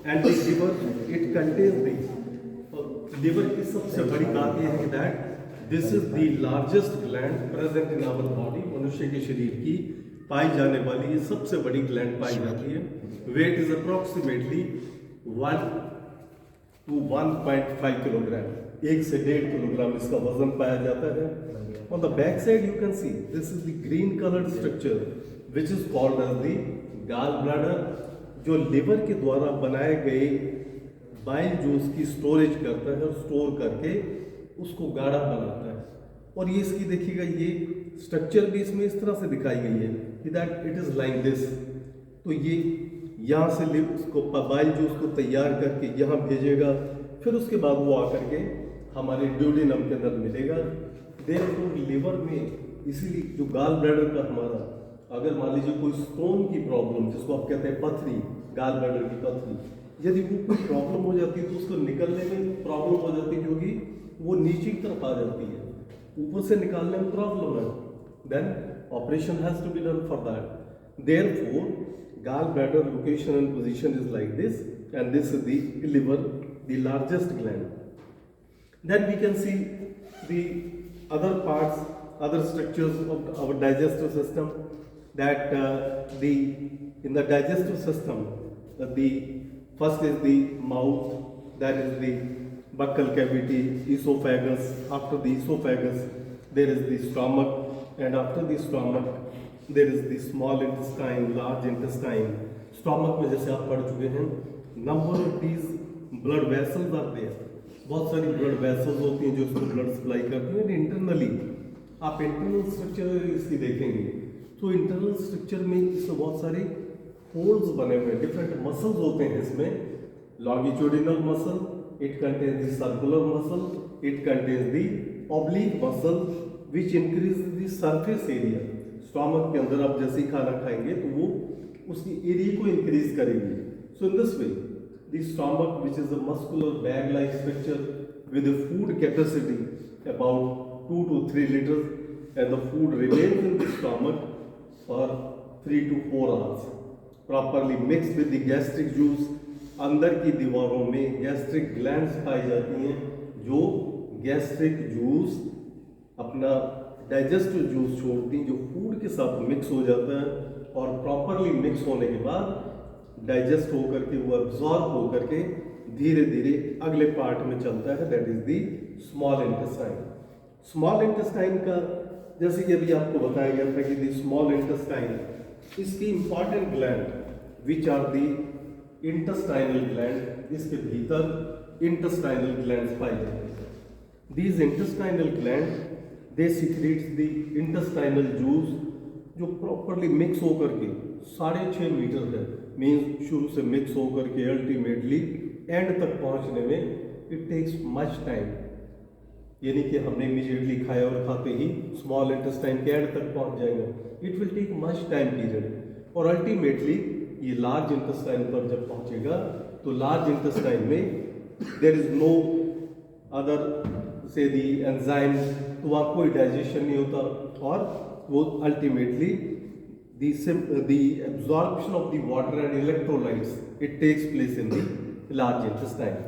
And the liver it contains the liver की सबसे बड़ी बात यह है that this is the largest gland present in our body. मनुष्य के शरीर की पाई जाने वाली ये सबसे बड़ी ग्लैंड पाई जाती है। Weight is approximately 1 to 1.5 kilogram, 1 से 1.5 किलोग्राम इसका वजन पाया जाता है। On the back side you can see this is the green coloured structure which is called as the gall bladder, जो लिवर के द्वारा बनाए गए बाइल जूस की स्टोरेज करता है और स्टोर करके उसको गाढ़ा बनाता है। और ये इसकी देखिएगा ये स्ट्रक्चर भी इसमें इस तरह से दिखाई गई है कि that it is like this. तो ये यहाँ से उसको बाइल जूस को तैयार करके यहाँ भेजेगा, फिर उसके बाद वो आकर के हमारे ड्यूडेनम के अंदर मिलेगा। देयरफॉर लिवर में इसीलिए जो गॉल ब्लैडर का हमारा अगर मान लीजिए कोई स्टोन की प्रॉब्लम, जिसको आप कहते हैं पथरी, गॉल ब्लैडर की पथरी, यदि वो कोई प्रॉब्लम हो जाती है तो उसको निकलने में प्रॉब्लम हो जाती है, क्योंकि वो नीचे की तरफ आ जाती है, ऊपर से निकालने में प्रॉब्लम है। Then operation has to be done for that. Therefore gallbladder location and position is like this, and this is the liver, the largest gland. Then we can see the other parts, other structures of our digestive system, that in the digestive system, the first is the mouth, that is the buccal cavity, esophagus. After the esophagus there is the stomach, and after the stomach there is the small intestine, large intestine. Stomach में जैसे आप पढ़ चुके हैं, number of these blood vessels are there. बहुत सारी blood vessels होती हैं जो इसको blood supply करती हैं। इंटरनली आप इंटरनल स्ट्रक्चर इसकी देखेंगे तो इंटरनल स्ट्रक्चर में इसमें बहुत सारे होल्स बने हुए हैं, डिफरेंट मसल्स होते हैं इसमें। Longitudinal muscle, it contains the circular muscle, it contains the oblique muscle which increase the surface area. Stomach के अंदर आप जैसे ही खाना खाएंगे तो वो उसकी एरिया को इंक्रीज करेंगे। So in this way the stomach which is a muscular bag like structure with a food capacity about 2 to 3 liters, and the food remains in the stomach for 3 to 4 hours, properly mixed with the gastric juice. अंदर की दीवारों में gastric glands पाई जाती हैं जो gastric juice अपना digestive juice छोड़ती हैं, जो फूड के साथ मिक्स हो जाता है और प्रॉपरली मिक्स होने के बाद डाइजेस्ट होकर के वो एब्जॉर्ब होकर के धीरे धीरे अगले पार्ट में चलता है, that is the small intestine. Small intestine का जैसे कि अभी आपको बताया गया था कि द स्मॉल इंटेस्टाइन, इसकी important gland which are the intestinal gland, इसके भीतर इंटेस्टाइनल ग्लैंड्स पाई जाती हैं। These intestinal gland they secretes the intestinal juice, जो प्रॉपरली मिक्स होकर के 6.5 मीटर है, मीन्स शुरू से मिक्स होकर के अल्टीमेटली एंड तक पहुंचने में इट टेक्स मच टाइम। यानी कि हमने इमीडिएटली खाया और खाते ही स्मॉल इंटेस्टाइन के एंड तक पहुंच जाएगा, it will take much time period. और अल्टीमेटली ये लार्ज इंटेस्टाइन पर जब पहुंचेगा तो लार्ज इंटेस्टाइन में देयर इज नो अदर से दी एंजाइम, तो वहाँ कोई डाइजेशन नहीं होता और वो ultimately the absorption of the water and electrolytes it takes place in the large intestine.